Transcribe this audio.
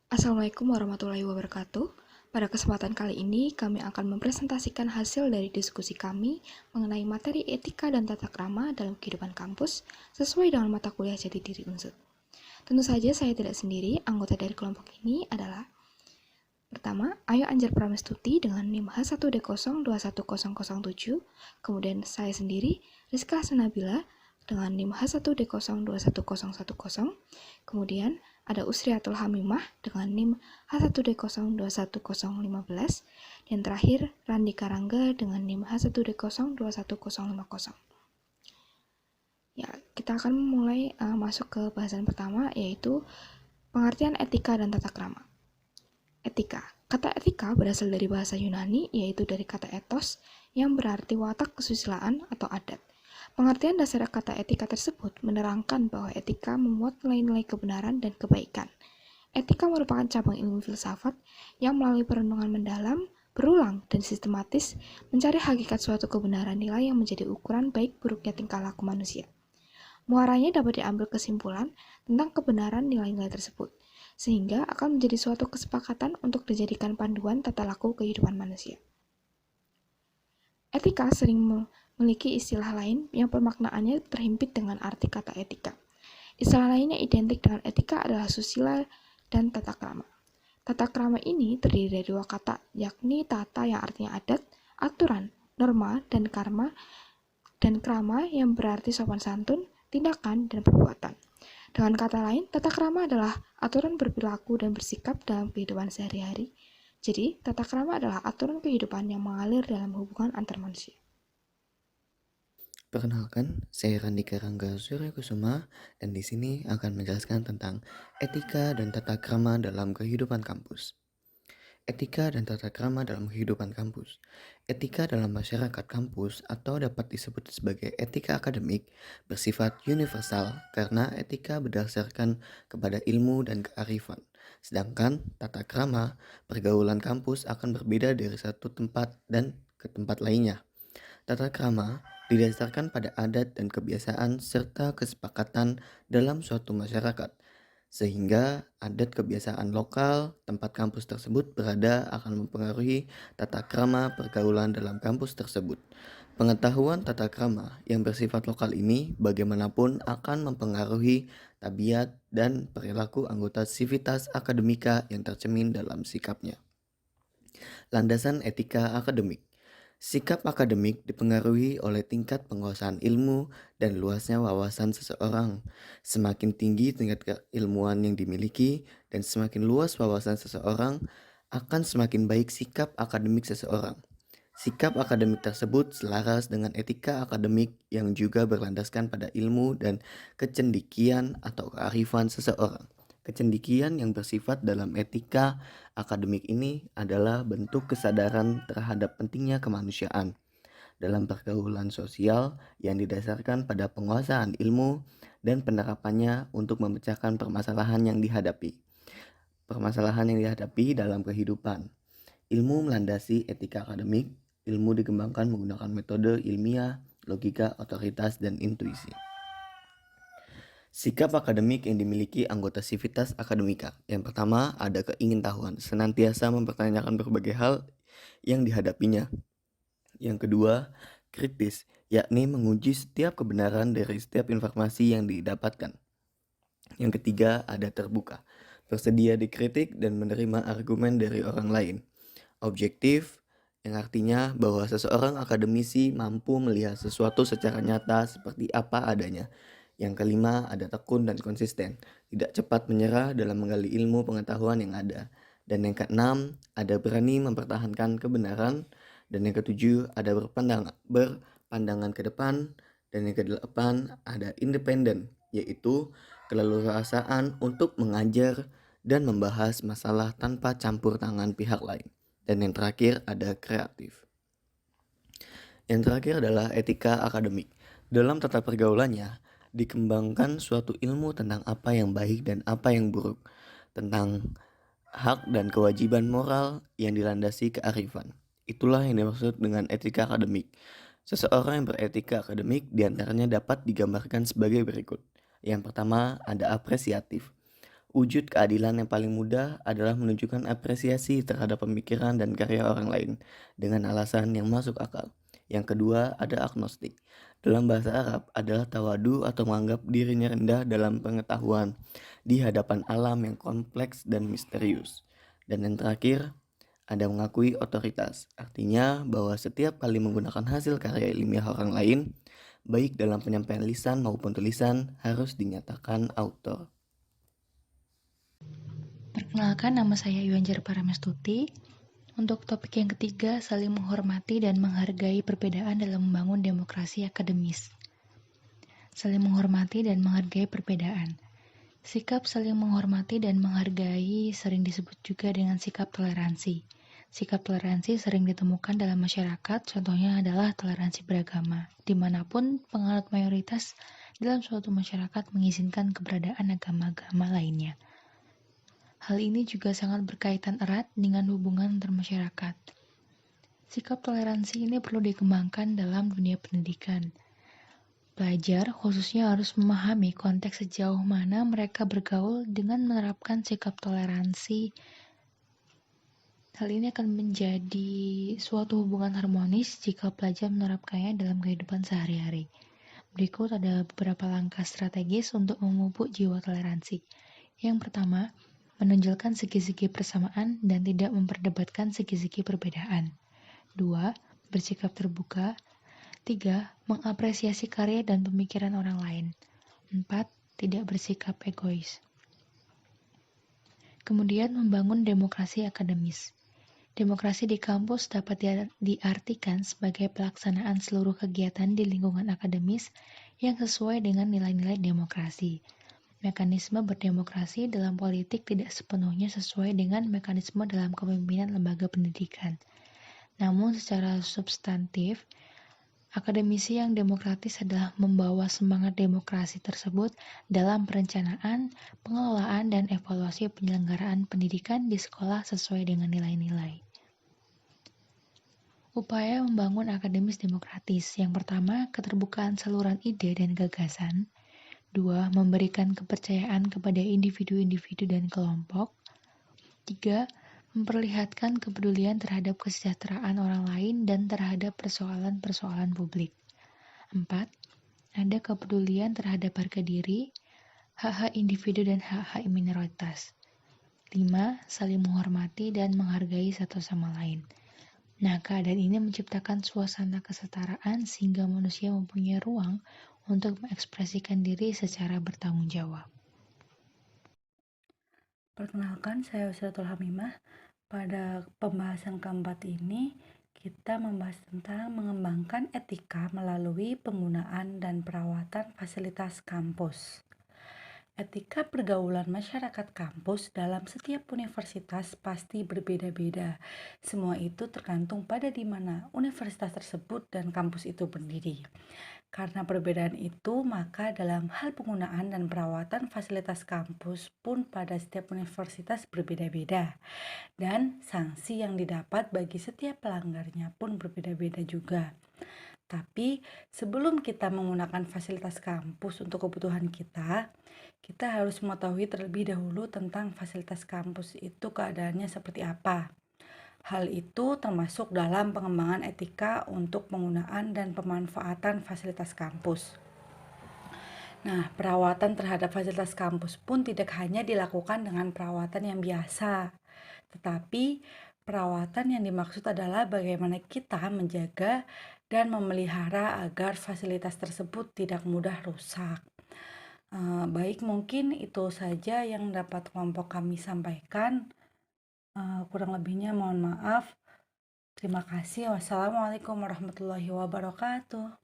Assalamualaikum warahmatullahi wabarakatuh. Pada kesempatan kali ini, kami akan mempresentasikan hasil dari diskusi kami mengenai materi etika dan tata krama dalam kehidupan kampus sesuai dengan mata kuliah jati diri Unsur. Tentu saja saya tidak sendiri, anggota dari kelompok ini adalah pertama, Ayu Anjar Pramestuti dengan NIM H1D021007, kemudian saya sendiri, Rizka Senabila dengan NIM H1D021010, kemudian ada Usriatul Hamimah dengan NIM H1D021015, dan terakhir Randi Karangga dengan NIM H1D021050. Ya, kita akan mulai masuk ke bahasan pertama, yaitu pengertian etika dan tata krama. Etika. Kata etika berasal dari bahasa Yunani, yaitu dari kata ethos, yang berarti watak kesusilaan atau adat. Pengertian dasar kata etika tersebut menerangkan bahwa etika memuat nilai-nilai kebenaran dan kebaikan. Etika merupakan cabang ilmu filsafat yang melalui perenungan mendalam, berulang, dan sistematis mencari hakikat suatu kebenaran nilai yang menjadi ukuran baik buruknya tingkah laku manusia. Muaranya dapat diambil kesimpulan tentang kebenaran nilai-nilai tersebut, sehingga akan menjadi suatu kesepakatan untuk dijadikan panduan tata laku kehidupan manusia. Etika sering memiliki istilah lain yang pemaknaannya terhimpit dengan arti kata etika. Istilah lainnya identik dengan etika adalah susila dan tata krama. Tata krama ini terdiri dari dua kata, yakni tata yang artinya adat, aturan, norma, dan karma, dan krama yang berarti sopan santun, tindakan, dan perbuatan. Dengan kata lain, tata krama adalah aturan berperilaku dan bersikap dalam kehidupan sehari-hari. Jadi, tata krama adalah aturan kehidupan yang mengalir dalam hubungan antar manusia. Perkenalkan, saya Randi Karangga Suryakusuma dan di sini akan menjelaskan tentang etika dan tata krama dalam kehidupan kampus. Etika dan tata krama dalam kehidupan kampus. Etika dalam masyarakat kampus atau dapat disebut sebagai etika akademik bersifat universal karena etika berdasarkan kepada ilmu dan kearifan. Sedangkan tata krama pergaulan kampus akan berbeda dari satu tempat dan ke tempat lainnya. Tata krama didasarkan pada adat dan kebiasaan serta kesepakatan dalam suatu masyarakat, sehingga adat kebiasaan lokal tempat kampus tersebut berada akan mempengaruhi tata krama pergaulan dalam kampus tersebut. Pengetahuan tata krama yang bersifat lokal ini bagaimanapun akan mempengaruhi tabiat dan perilaku anggota sivitas akademika yang tercermin dalam sikapnya. Landasan etika akademik. Sikap akademik dipengaruhi oleh tingkat penguasaan ilmu dan luasnya wawasan seseorang. Semakin tinggi tingkat keilmuan yang dimiliki dan semakin luas wawasan seseorang, akan semakin baik sikap akademik seseorang. Sikap akademik tersebut selaras dengan etika akademik yang juga berlandaskan pada ilmu dan kecendikian atau kearifan seseorang. Kecendikian yang bersifat dalam etika akademik ini adalah bentuk kesadaran terhadap pentingnya kemanusiaan dalam pergaulan sosial yang didasarkan pada penguasaan ilmu dan penerapannya untuk memecahkan permasalahan yang dihadapi. Permasalahan yang dihadapi dalam kehidupan. Ilmu melandasi etika akademik. Ilmu dikembangkan menggunakan metode ilmiah, logika, otoritas, dan intuisi. Sikap akademik yang dimiliki anggota sivitas akademika. Yang pertama, ada keingintahuan, senantiasa mempertanyakan berbagai hal yang dihadapinya. Yang kedua, kritis, yakni menguji setiap kebenaran dari setiap informasi yang didapatkan. Yang ketiga, ada terbuka, bersedia dikritik dan menerima argumen dari orang lain. Objektif, yang artinya bahwa seseorang akademisi mampu melihat sesuatu secara nyata seperti apa adanya. Yang kelima, ada tekun dan konsisten, tidak cepat menyerah dalam menggali ilmu pengetahuan yang ada. Dan yang keenam, ada berani mempertahankan kebenaran. Dan yang ketujuh, ada berpandangan ke depan. Dan yang kedelapan, ada independen, yaitu keleluasaan untuk mengajar dan membahas masalah tanpa campur tangan pihak lain. Dan yang terakhir ada kreatif. Yang terakhir adalah etika akademik. Dalam tata pergaulannya, dikembangkan suatu ilmu tentang apa yang baik dan apa yang buruk, tentang hak dan kewajiban moral yang dilandasi kearifan. Itulah yang dimaksud dengan etika akademik. Seseorang yang beretika akademik diantaranya dapat digambarkan sebagai berikut. Yang pertama ada apresiatif. Wujud keadilan yang paling mudah adalah menunjukkan apresiasi terhadap pemikiran dan karya orang lain dengan alasan yang masuk akal. Yang kedua ada agnostik. Dalam bahasa Arab adalah tawadu atau menganggap dirinya rendah dalam pengetahuan di hadapan alam yang kompleks dan misterius. Dan yang terakhir ada mengakui otoritas. Artinya bahwa setiap kali menggunakan hasil karya ilmiah orang lain, baik dalam penyampaian lisan maupun tulisan, harus dinyatakan autor. Perkenalkan, nama saya Yuanjar Paramestuti. Untuk topik yang ketiga, saling menghormati dan menghargai perbedaan dalam membangun demokrasi akademis. Saling menghormati dan menghargai perbedaan. Sikap saling menghormati dan menghargai sering disebut juga dengan sikap toleransi. Sikap toleransi sering ditemukan dalam masyarakat, contohnya adalah toleransi beragama, dimanapun penganut mayoritas dalam suatu masyarakat mengizinkan keberadaan agama-agama lainnya. Hal ini juga sangat berkaitan erat dengan hubungan antar masyarakat. Sikap toleransi ini perlu dikembangkan dalam dunia pendidikan. Pelajar khususnya harus memahami konteks sejauh mana mereka bergaul dengan menerapkan sikap toleransi. Hal ini akan menjadi suatu hubungan harmonis jika pelajar menerapkannya dalam kehidupan sehari-hari. Berikut ada beberapa langkah strategis untuk memupuk jiwa toleransi. Yang pertama, menonjolkan segi-segi persamaan dan tidak memperdebatkan segi-segi perbedaan. 2. Bersikap terbuka. 3. Mengapresiasi karya dan pemikiran orang lain. 4. Tidak bersikap egois. Kemudian membangun demokrasi akademis. Demokrasi di kampus dapat diartikan sebagai pelaksanaan seluruh kegiatan di lingkungan akademis yang sesuai dengan nilai-nilai demokrasi. Mekanisme berdemokrasi dalam politik tidak sepenuhnya sesuai dengan mekanisme dalam kepemimpinan lembaga pendidikan. Namun secara substantif, akademisi yang demokratis adalah membawa semangat demokrasi tersebut dalam perencanaan, pengelolaan, dan evaluasi penyelenggaraan pendidikan di sekolah sesuai dengan nilai-nilai. Upaya membangun akademis demokratis. Yang pertama, keterbukaan saluran ide dan gagasan. 2. Memberikan kepercayaan kepada individu-individu dan kelompok. 3. Memperlihatkan kepedulian terhadap kesejahteraan orang lain dan terhadap persoalan-persoalan publik. 4. Ada kepedulian terhadap harga diri, hak-hak individu dan hak-hak minoritas. 5. Saling menghormati dan menghargai satu sama lain. Nah, keadaan ini menciptakan suasana kesetaraan sehingga manusia mempunyai ruang untuk mengekspresikan diri secara bertanggung jawab. Perkenalkan, saya Usratul Hamimah. Pada pembahasan keempat ini, kita membahas tentang mengembangkan etika melalui penggunaan dan perawatan fasilitas kampus. Etika pergaulan masyarakat kampus dalam setiap universitas pasti berbeda-beda. Semua itu tergantung pada di mana universitas tersebut dan kampus itu berdiri. Karena perbedaan itu, maka dalam hal penggunaan dan perawatan fasilitas kampus pun pada setiap universitas berbeda-beda. Dan sanksi yang didapat bagi setiap pelanggarnya pun berbeda-beda juga. Tapi sebelum kita menggunakan fasilitas kampus untuk kebutuhan kita harus mengetahui terlebih dahulu tentang fasilitas kampus itu keadaannya seperti apa. Hal itu termasuk dalam pengembangan etika untuk penggunaan dan pemanfaatan fasilitas kampus. Nah, perawatan terhadap fasilitas kampus pun tidak hanya dilakukan dengan perawatan yang biasa, tetapi perawatan yang dimaksud adalah bagaimana kita menjaga dan memelihara agar fasilitas tersebut tidak mudah rusak. Baik, mungkin itu saja yang dapat kelompok kami sampaikan. Kurang lebihnya mohon maaf. Terima kasih. Wassalamualaikum warahmatullahi wabarakatuh.